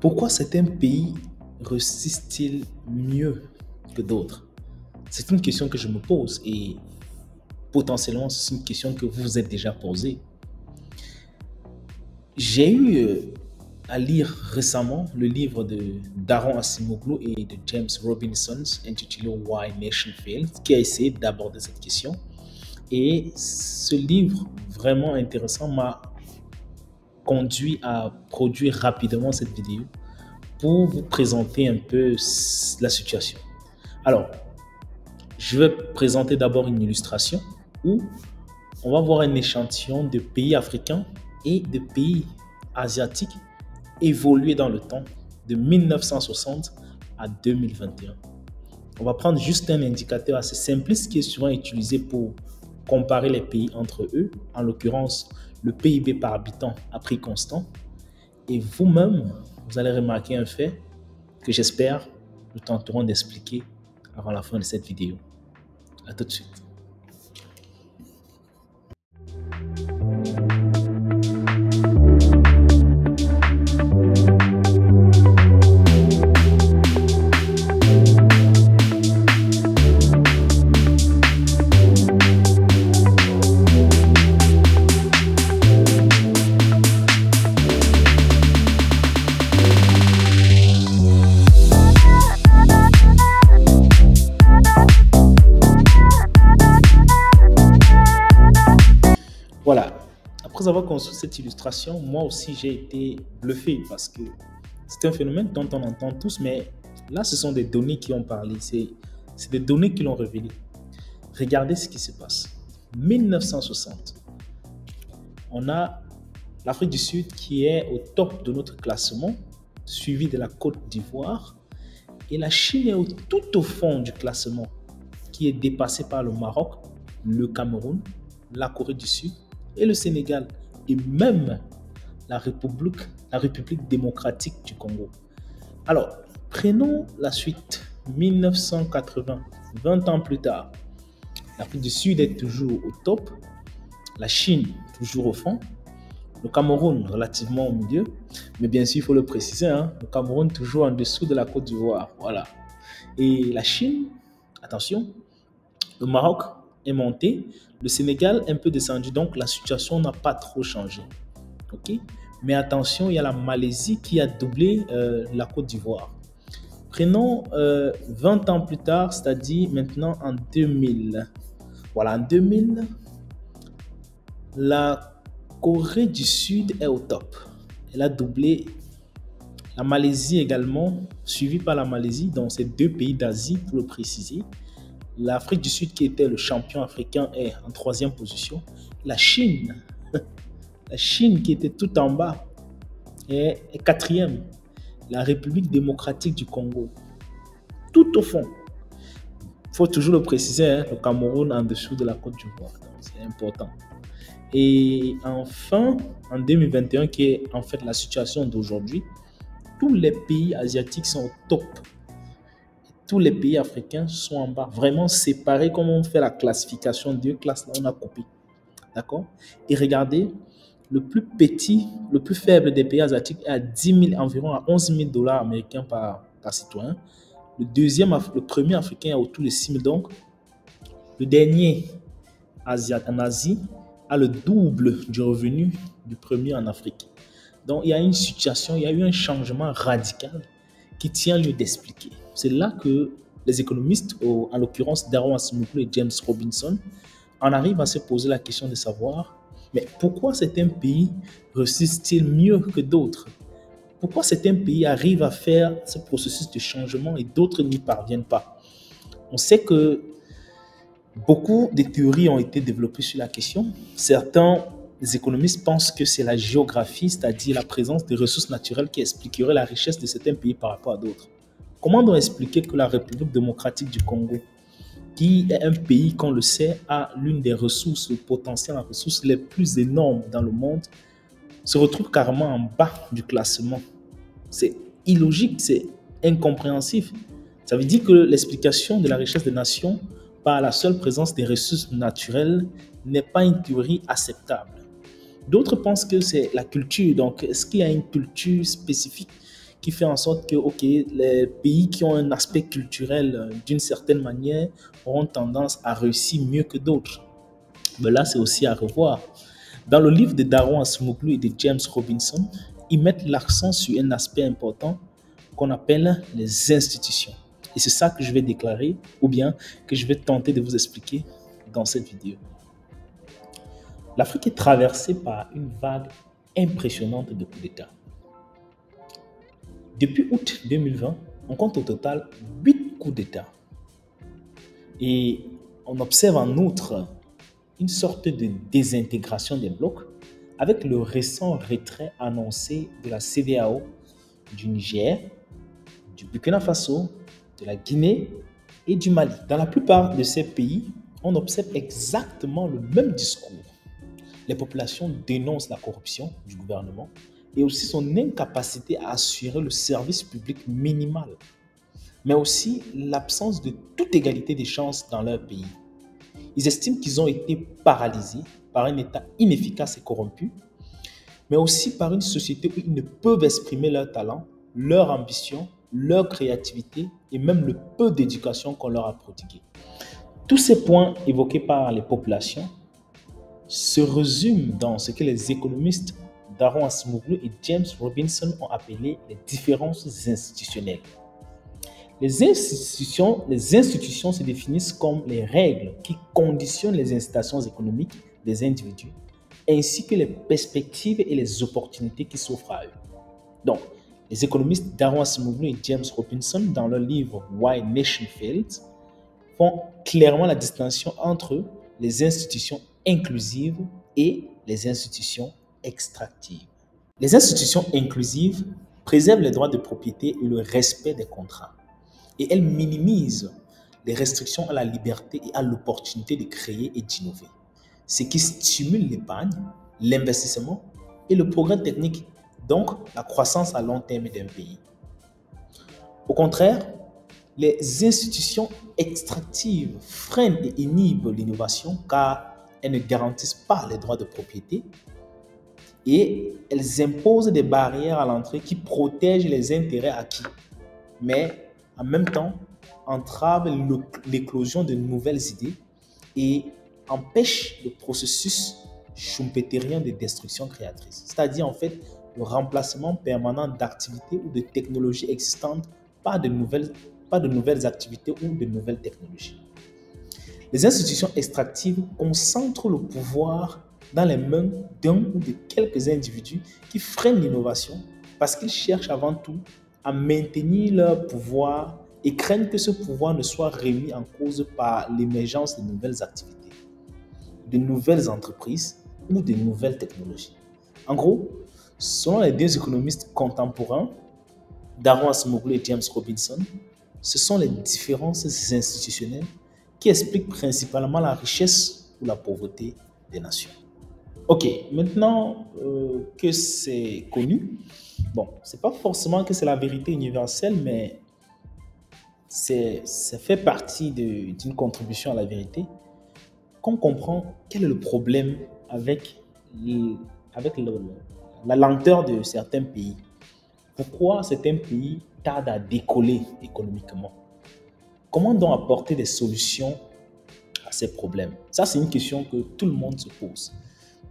Pourquoi certains pays réussissent-ils mieux que d'autres? C'est une question que je me pose et potentiellement c'est une question que vous vous êtes déjà posée. J'ai eu à lire récemment le livre de Daron Acemoglu et de James Robinson intitulé Why Nations Fail, qui a essayé d'aborder cette question. Et ce livre vraiment intéressant m'a conduit à produire rapidement cette vidéo pour vous présenter un peu la situation. Alors, je vais présenter d'abord une illustration où on va voir un échantillon de pays africains et de pays asiatiques évoluer dans le temps de 1960 à 2021. On va prendre juste un indicateur assez simpliste qui est souvent utilisé pour comparer les pays entre eux, en l'occurrence le PIB par habitant à prix constant. Et vous-même, vous allez remarquer un fait que j'espère nous tenterons d'expliquer avant la fin de cette vidéo. À tout de suite. Voilà, après avoir construit cette illustration, moi aussi j'ai été bluffé parce que c'est un phénomène dont on entend tous, mais là ce sont des données qui ont parlé, c'est des données qui l'ont révélé. Regardez ce qui se passe. 1960, on a l'Afrique du Sud qui est au top de notre classement, suivi de la Côte d'Ivoire, et la Chine est tout au fond du classement, qui est dépassé par le Maroc, le Cameroun, la Corée du Sud, et le Sénégal, et même la République démocratique du Congo. Alors, prenons la suite. 1980, 20 ans plus tard, l'Afrique du Sud est toujours au top, la Chine toujours au fond, le Cameroun relativement au milieu, mais bien sûr, il faut le préciser, le Cameroun toujours en dessous de la Côte d'Ivoire. Voilà. Et la Chine, attention, le Maroc est monté, le Sénégal un peu descendu, donc la situation n'a pas trop changé. Ok, mais attention, il y a la Malaisie qui a doublé la Côte d'Ivoire. Prenons 20 ans plus tard, c'est-à-dire maintenant en 2000. Voilà, en 2000, la Corée du Sud est au top. Elle a doublé la Malaisie également, suivie par la Malaisie, donc c'est deux pays d'Asie pour le préciser. L'Afrique du Sud, qui était le champion africain, est en 3e position. La Chine, qui était tout en bas, est 4e. La République démocratique du Congo, tout au fond. Il faut toujours le préciser, le Cameroun en dessous de la Côte d'Ivoire. C'est important. Et enfin, en 2021, qui est en fait la situation d'aujourd'hui, tous les pays asiatiques sont au top. Tous les pays africains sont en bas, vraiment séparés comme on fait la classification. Deux classes, là, on a copié. D'accord? Et regardez, le plus petit, le plus faible des pays asiatiques est à 10 000, environ à 11 000 $ américains par citoyen. Le premier africain est autour de 6 000. Donc, le dernier en Asie a le double du revenu du premier en Afrique. Donc, il y a une situation, il y a eu un changement radical qui tient lieu d'expliquer. C'est là que les économistes, en l'occurrence Daron Acemoglu et James Robinson, en arrivent à se poser la question de savoir, mais pourquoi certains pays réussissent-ils mieux que d'autres? Pourquoi certains pays arrivent à faire ce processus de changement et d'autres n'y parviennent pas? On sait que beaucoup de théories ont été développées sur la question. Certains économistes pensent que c'est la géographie, c'est-à-dire la présence des ressources naturelles qui expliquerait la richesse de certains pays par rapport à d'autres. Comment donc expliquer que la République démocratique du Congo, qui est un pays, qu'on le sait, a l'une des ressources, le potentiel en ressources les plus énormes dans le monde, se retrouve carrément en bas du classement? C'est illogique, c'est incompréhensif. Ça veut dire que l'explication de la richesse des nations par la seule présence des ressources naturelles n'est pas une théorie acceptable. D'autres pensent que c'est la culture. Donc, est-ce qu'il y a une culture spécifique qui fait en sorte que les pays qui ont un aspect culturel d'une certaine manière auront tendance à réussir mieux que d'autres. Mais là, c'est aussi à revoir. Dans le livre de Daron Acemoglu et de James Robinson, ils mettent l'accent sur un aspect important qu'on appelle les institutions. Et c'est ça que je vais déclarer ou bien que je vais tenter de vous expliquer dans cette vidéo. L'Afrique est traversée par une vague impressionnante de coups d'État. Depuis août 2020, on compte au total 8 coups d'État. Et on observe en outre une sorte de désintégration des blocs avec le récent retrait annoncé de la CEDEAO, du Niger, du Burkina Faso, de la Guinée et du Mali. Dans la plupart de ces pays, on observe exactement le même discours. Les populations dénoncent la corruption du gouvernement et aussi son incapacité à assurer le service public minimal, mais aussi l'absence de toute égalité des chances dans leur pays. Ils estiment qu'ils ont été paralysés par un État inefficace et corrompu, mais aussi par une société où ils ne peuvent exprimer leur talent, leur ambition, leur créativité et même le peu d'éducation qu'on leur a prodigué. Tous ces points évoqués par les populations se résument dans ce que les économistes Daron Acemoglu et James Robinson ont appelé les différences institutionnelles. Les institutions se définissent comme les règles qui conditionnent les incitations économiques des individus, ainsi que les perspectives et les opportunités qui s'offrent à eux. Donc, les économistes Daron Acemoglu et James Robinson, dans leur livre Why Nations Failed, font clairement la distinction entre les institutions inclusives et les institutions extractives. Les institutions inclusives préservent les droits de propriété et le respect des contrats. Et elles minimisent les restrictions à la liberté et à l'opportunité de créer et d'innover, ce qui stimule l'épargne, l'investissement et le progrès technique, donc la croissance à long terme d'un pays. Au contraire, les institutions extractives freinent et inhibent l'innovation car elles ne garantissent pas les droits de propriété et elles imposent des barrières à l'entrée qui protègent les intérêts acquis, mais en même temps entravent l'éclosion de nouvelles idées et empêchent le processus schumpeterien de destruction créatrice, c'est-à-dire en fait le remplacement permanent d'activités ou de technologies existantes par de nouvelles activités ou de nouvelles technologies. Les institutions extractives concentrent le pouvoir dans les mains d'un ou de quelques individus qui freinent l'innovation parce qu'ils cherchent avant tout à maintenir leur pouvoir et craignent que ce pouvoir ne soit remis en cause par l'émergence de nouvelles activités, de nouvelles entreprises ou de nouvelles technologies. En gros, selon les deux économistes contemporains, Daron Acemoglu et James Robinson, ce sont les différences institutionnelles qui expliquent principalement la richesse ou la pauvreté des nations. Ok, maintenant que c'est connu, bon, c'est pas forcément que c'est la vérité universelle, mais ça fait partie d'une contribution à la vérité qu'on comprend quel est le problème avec la lenteur de certains pays. Pourquoi certains pays tardent à décoller économiquement? Comment donc apporter des solutions à ces problèmes? Ça, c'est une question que tout le monde se pose.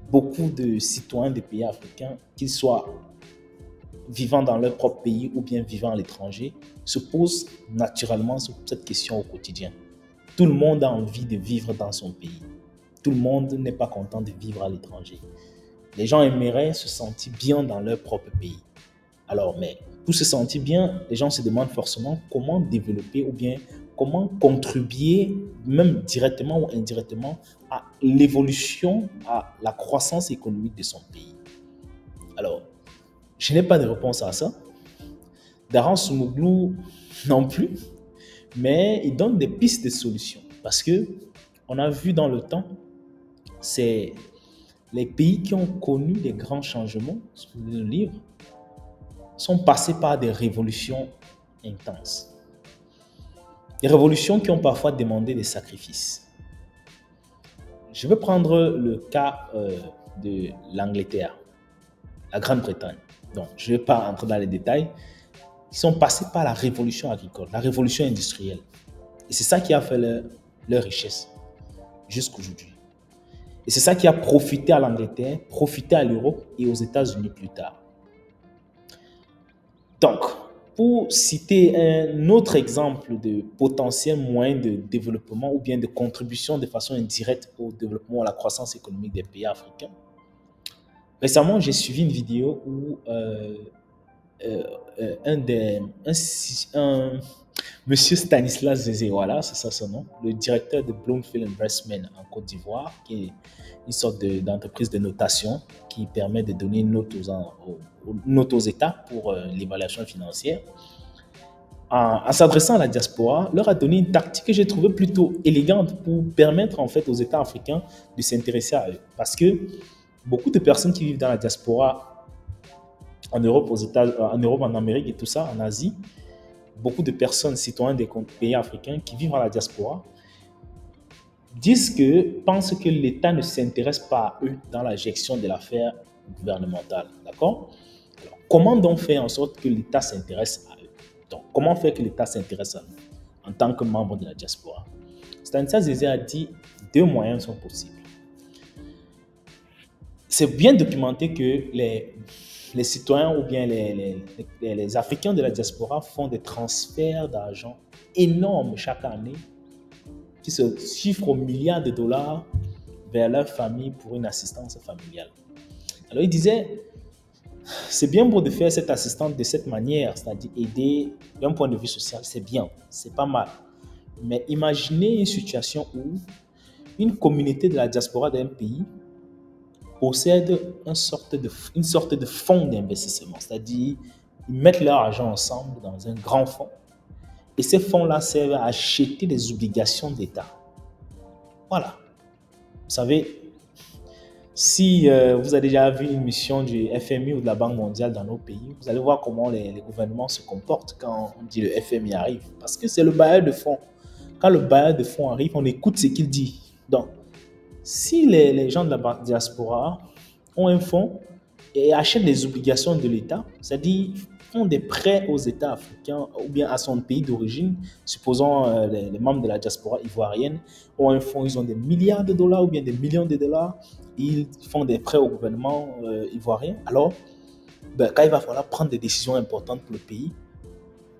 Beaucoup de citoyens des pays africains, qu'ils soient vivant dans leur propre pays ou bien vivant à l'étranger, se posent naturellement cette question au quotidien. Tout le monde a envie de vivre dans son pays. Tout le monde n'est pas content de vivre à l'étranger. Les gens aimeraient se sentir bien dans leur propre pays. Alors, mais pour se sentir bien, les gens se demandent forcément comment développer ou bien comment contribuer, même directement ou indirectement, à l'évolution, à la croissance économique de son pays. Alors, je n'ai pas de réponse à ça. Daron Acemoglu non plus, mais il donne des pistes de solutions. Parce que on a vu dans le temps, c'est les pays qui ont connu des grands changements, sur le livre, sont passés par des révolutions intenses. Des révolutions qui ont parfois demandé des sacrifices. Je vais prendre le cas de l'Angleterre, la Grande-Bretagne. Donc, je ne vais pas entrer dans les détails, qui sont passés par la révolution agricole, la révolution industrielle. Et c'est ça qui a fait leur richesse jusqu'aujourd'hui. Et c'est ça qui a profité à l'Angleterre, profité à l'Europe et aux États-Unis plus tard. Donc, pour citer un autre exemple de potentiel moyen de développement ou bien de contribution de façon indirecte au développement ou à la croissance économique des pays africains, récemment, j'ai suivi une vidéo où monsieur Stanislas Zézé, voilà, c'est ça son nom, le directeur de Bloomfield Investment en Côte d'Ivoire, qui est une sorte d'entreprise de notation qui permet de donner une note aux États pour l'évaluation financière. En s'adressant à la diaspora, leur a donné une tactique que j'ai trouvée plutôt élégante pour permettre en fait aux États africains de s'intéresser à eux. Parce que beaucoup de personnes qui vivent dans la diaspora en Europe, en Amérique et tout ça, en Asie, beaucoup de personnes, citoyens des pays africains qui vivent dans la diaspora, pensent que l'État ne s'intéresse pas à eux dans la gestion de l'affaire gouvernementale. D'accord? Alors, comment donc faire en sorte que l'État s'intéresse à eux? Donc, comment faire que l'État s'intéresse à nous en tant que membre de la diaspora? Stanislas Zézé a dit deux moyens sont possibles. C'est bien documenté que les citoyens ou bien les Africains de la diaspora font des transferts d'argent énormes chaque année qui se chiffrent aux milliards de dollars vers leur famille pour une assistance familiale. Alors il disait, c'est bien beau de faire cette assistance de cette manière, c'est-à-dire aider d'un point de vue social, c'est bien, c'est pas mal. Mais imaginez une situation où une communauté de la diaspora d'un pays possède une sorte de fonds d'investissement, c'est-à-dire ils mettent leur argent ensemble dans un grand fonds et ces fonds-là servent à acheter des obligations d'État. Voilà. Vous savez, si vous avez déjà vu une mission du FMI ou de la Banque mondiale dans nos pays, vous allez voir comment les gouvernements se comportent quand on dit le FMI arrive. Parce que c'est le bailleur de fonds. Quand le bailleur de fonds arrive, on écoute ce qu'il dit. Donc, si les gens de la diaspora ont un fonds et achètent des obligations de l'État, c'est-à-dire font des prêts aux États africains ou bien à son pays d'origine, supposons les membres de la diaspora ivoirienne ont un fonds, ils ont des milliards de dollars ou bien des millions de dollars, ils font des prêts au gouvernement ivoirien. Alors, quand il va falloir prendre des décisions importantes pour le pays,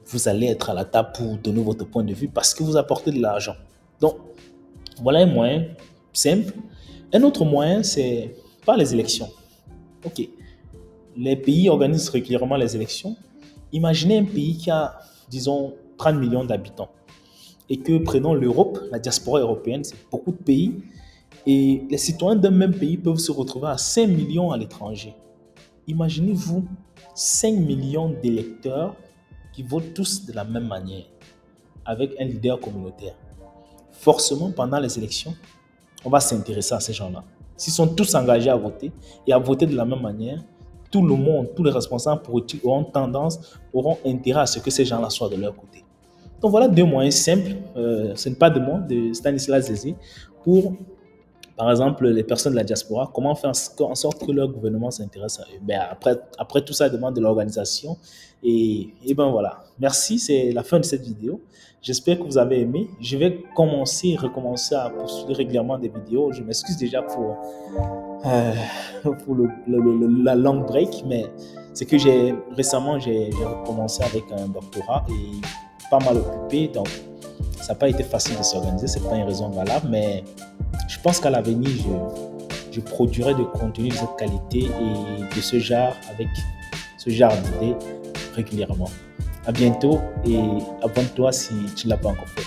vous allez être à la table pour donner votre point de vue parce que vous apportez de l'argent. Donc, voilà un moyen simple. Un autre moyen, c'est par les élections. Ok, les pays organisent régulièrement les élections. Imaginez un pays qui a, disons, 30 millions d'habitants et que, prenons l'Europe, la diaspora européenne, c'est beaucoup de pays et les citoyens d'un même pays peuvent se retrouver à 5 millions à l'étranger. Imaginez-vous 5 millions d'électeurs qui votent tous de la même manière avec un leader communautaire. Forcément, pendant les élections, on va s'intéresser à ces gens-là. S'ils sont tous engagés à voter et à voter de la même manière, tout le monde, tous les responsables politiques auront intérêt à ce que ces gens-là soient de leur côté. Donc voilà deux moyens simples, ce n'est pas de moi, de Stanislas Zézé, pour, par exemple, les personnes de la diaspora, comment faire en sorte que leur gouvernement s'intéresse à eux. Après tout ça, demande de l'organisation. Et ben voilà. Merci, c'est la fin de cette vidéo. J'espère que vous avez aimé. Je vais recommencer à postuler régulièrement des vidéos. Je m'excuse déjà pour la long break, mais c'est que récemment, j'ai recommencé avec un doctorat et pas mal occupé. Donc, ça n'a pas été facile de s'organiser. Ce n'est pas une raison valable, mais je pense qu'à l'avenir, je produirai de contenu de cette qualité et de ce genre, avec ce genre d'idées régulièrement. À bientôt et abonne-toi si tu ne l'as pas encore fait.